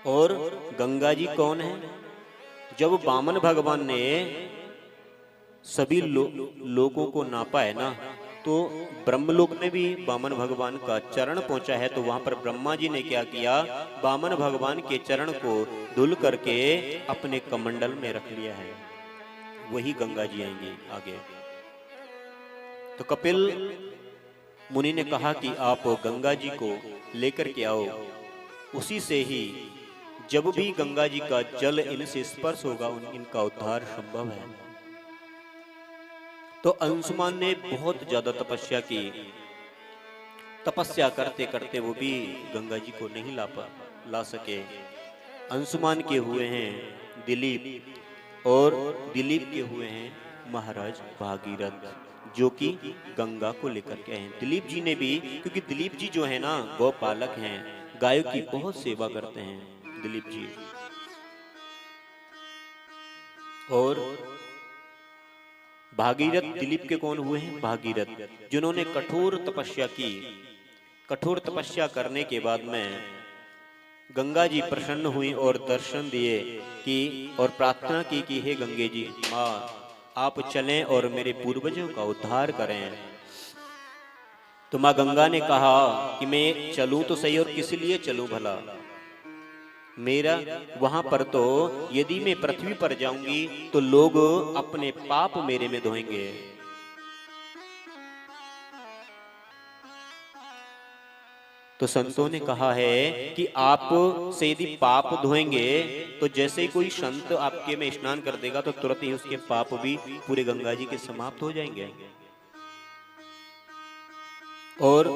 और गंगा जी कौन है? जब वामन भगवान ने सभी लोगों को नापा है ना, तो ब्रह्मलोक में भी वामन भगवान का चरण पहुंचा है। तो वहां पर ब्रह्मा जी ने क्या किया, वामन भगवान के चरण को धुल करके अपने कमंडल में रख लिया है। वही गंगा जी आएंगे आगे। तो कपिल मुनि ने कहा कि आप गंगा जी को लेकर के आओ, उसी से ही जब भी गंगा जी का जल इनसे स्पर्श होगा इनका उद्धार संभव है। तो अंशुमान ने बहुत ज्यादा तपस्या की। तपस्या करते करते वो भी गंगा जी को नहीं ला सके। अंशुमान के हुए हैं दिलीप, और दिलीप के हुए हैं महाराज भागीरथ, जो कि गंगा को लेकर के हैं। दिलीप जी ने भी, क्योंकि दिलीप जी जो है ना गौपालक हैं, गायों की बहुत सेवा करते हैं दिलीप जी। और भागीरथ दिलीप के कौन हुए हैं? भागीरथ, जिन्होंने कठोर तपस्या की। कठोर तपस्या करने के बाद में गंगा जी प्रसन्न हुई और दर्शन दिए कि और प्रार्थना की कि हे गंगे जी माँ, आप चलें और मेरे पूर्वजों का उद्धार करें। तो माँ गंगा ने कहा कि मैं चलूं तो सही, और किस लिए चलूं भला? मेरा वहां पर तो यदि मैं पृथ्वी पर जाऊंगी तो लोग अपने पाप मेरे में धोएंगे। तो संतों ने कहा है कि आप से यदि पाप धोएंगे तो जैसे ही कोई संत आपके में स्नान कर देगा तो तुरंत ही उसके पाप भी पूरे गंगा जी के समाप्त हो जाएंगे। और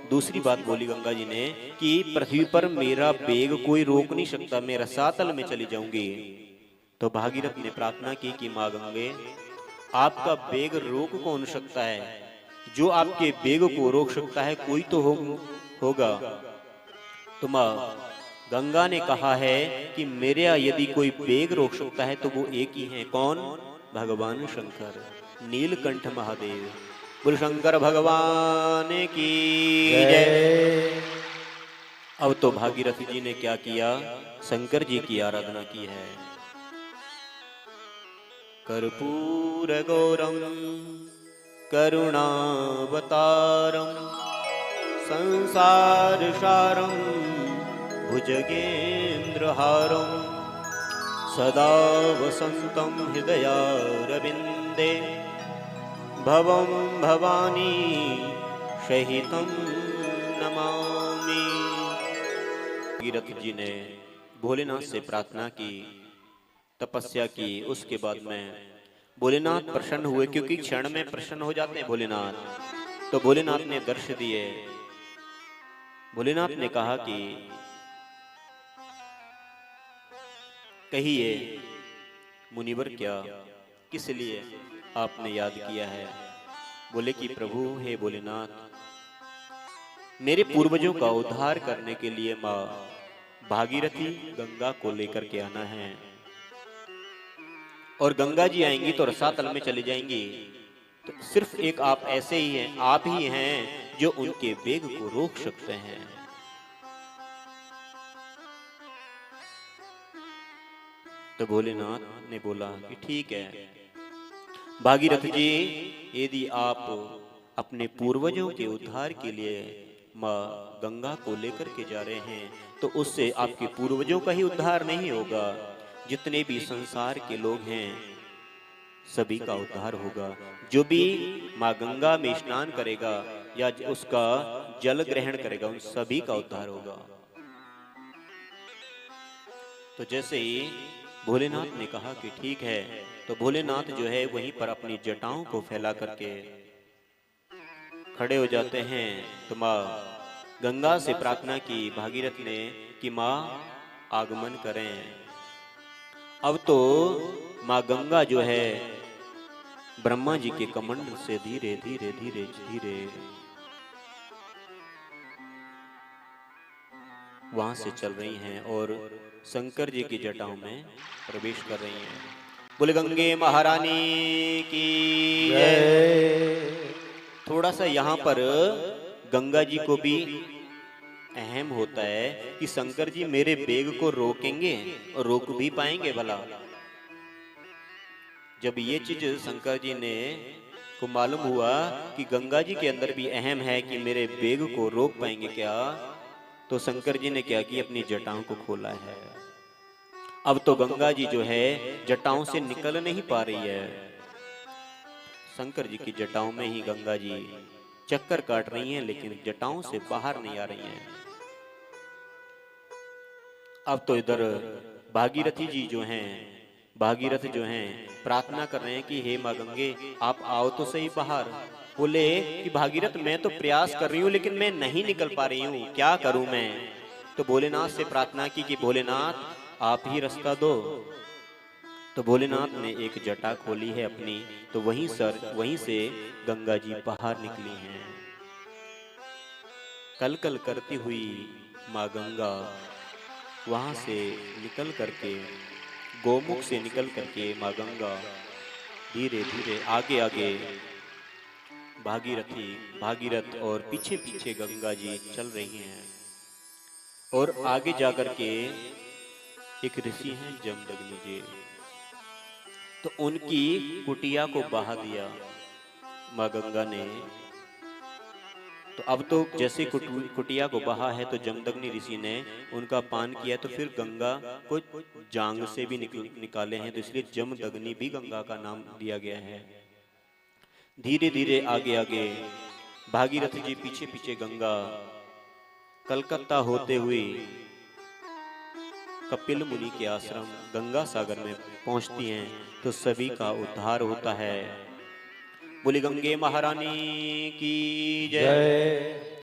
दूसरी बात बोली गंगा जी ने कि पृथ्वी पर मेरा वेग कोई रोक नहीं सकता, मैं रसातल में चली जाऊंगी। तो भागीरथ ने प्रार्थना की कि माँ गंगे, आपका वेग रोक कौन सकता है? जो आपके वेग को रोक सकता है कोई तो होगा। तो माँ गंगा ने कहा है कि मेरा यदि कोई वेग रोक सकता है तो वो एक ही है। कौन? भगवान शंकर, नीलकंठ महादेव। बोल शंकर भगवान की जय। अब तो भागीरथ जी ने क्या किया, शंकर जी की आराधना की है। कर्पूर गौरम करुणावतारम संसार सारम भुजगेन्द्रहारम सदा वसंतं हृदयारविंदे भवं भवानी सहितं नमामि। भागीरथ जी ने भोलेनाथ से प्रार्थना की, तपस्या की। उसके बाद में भोलेनाथ प्रसन्न हुए, क्योंकि क्षण में प्रसन्न हो जाते हैं भोलेनाथ। तो भोलेनाथ ने दर्शन दिए। भोलेनाथ ने कहा कि कहिए मुनिवर, क्या किस लिए आपने याद किया है? बोले कि प्रभु, हे भोलेनाथ, मेरे पूर्वजों का उद्धार करने के लिए माँ भागीरथी गंगा को लेकर के आना है, और गंगा जी आएंगी तो रसातल में चली जाएंगी। तो सिर्फ एक आप ऐसे ही हैं, आप ही हैं जो उनके वेग को रोक सकते हैं। तो भोलेनाथ ने बोला कि ठीक है भागीरथ जी, यदि आप अपने पूर्वजों के उद्धार के लिए माँ गंगा को लेकर के जा रहे हैं तो उससे आपके पूर्वजों का ही उद्धार नहीं होगा, जितने भी संसार के लोग हैं सभी का उद्धार होगा। जो भी माँ गंगा में स्नान करेगा या उसका जल ग्रहण करेगा उन सभी का उद्धार होगा। तो जैसे ही भोलेनाथ ने कहा कि ठीक है, तो भोलेनाथ जो है वहीं पर अपनी जटाओं को फैला करके खड़े हो जाते हैं। तो माँ गंगा से प्रार्थना की भागीरथ ने कि माँ आगमन करें। अब तो माँ गंगा जो है ब्रह्मा जी के कमंडल से धीरे धीरे धीरे धीरे वहां से चल रही हैं और शंकर जी की जटाओं में प्रवेश कर रही हैं। बोले गंगे महारानी की जय। थोड़ा सा यहाँ पर गंगा जी को भी अहम होता है कि शंकर जी मेरे वेग को रोकेंगे और रोक भी पाएंगे भला। जब ये चीज शंकर जी ने को मालूम हुआ कि गंगा जी के अंदर भी अहम है कि मेरे वेग को रोक पाएंगे क्या, तो शंकर जी ने क्या किया, अपनी जटाओं को खोला है। अब तो गंगा जी जो है जटाओं से निकल नहीं पा रही है। शंकर जी की जटाओं में ही गंगा जी चक्कर काट रही हैं, लेकिन जटाओं से बाहर नहीं आ रही हैं। अब तो इधर भागीरथी जी जो हैं, भागीरथ जो हैं प्रार्थना कर रहे हैं कि हे माँ गंगे आप आओ तो सही बाहर। बोले कि भागीरथ मैं तो प्रयास कर रही हूँ लेकिन मैं नहीं निकल पा रही हूँ, क्या करूं मैं। तो भोलेनाथ से प्रार्थना की कि भोलेनाथ आप ही रास्ता दो। तो भोलेनाथ ने एक जटा खोली है अपनी, तो वहीं से गंगा जी बाहर निकली हैं। कल कल करती हुई माँ गंगा वहां से निकल करके, गोमुख से निकल करके माँ गंगा धीरे धीरे आगे आगे भागीरथ और पीछे पीछे गंगा जी चल रही हैं। और आगे जाकर के एक ऋषि हैं जमदग्नि जी, तो उनकी कुटिया को बहा दिया माँ गंगा ने। तो अब तो जैसे कुटिया को बहा है तो जमदग्नि ऋषि ने उनका पान किया, तो फिर गंगा को जांग से भी निकाले हैं, तो इसलिए जमदग्नि भी गंगा का नाम दिया गया है। धीरे धीरे आगे आगे भागीरथ जी पीछे पीछे गंगा कलकत्ता होते हुए कपिल मुनि के आश्रम गंगा सागर में पहुंचती हैं, तो सभी का उद्धार होता है। बोली गंगे महारानी की जय।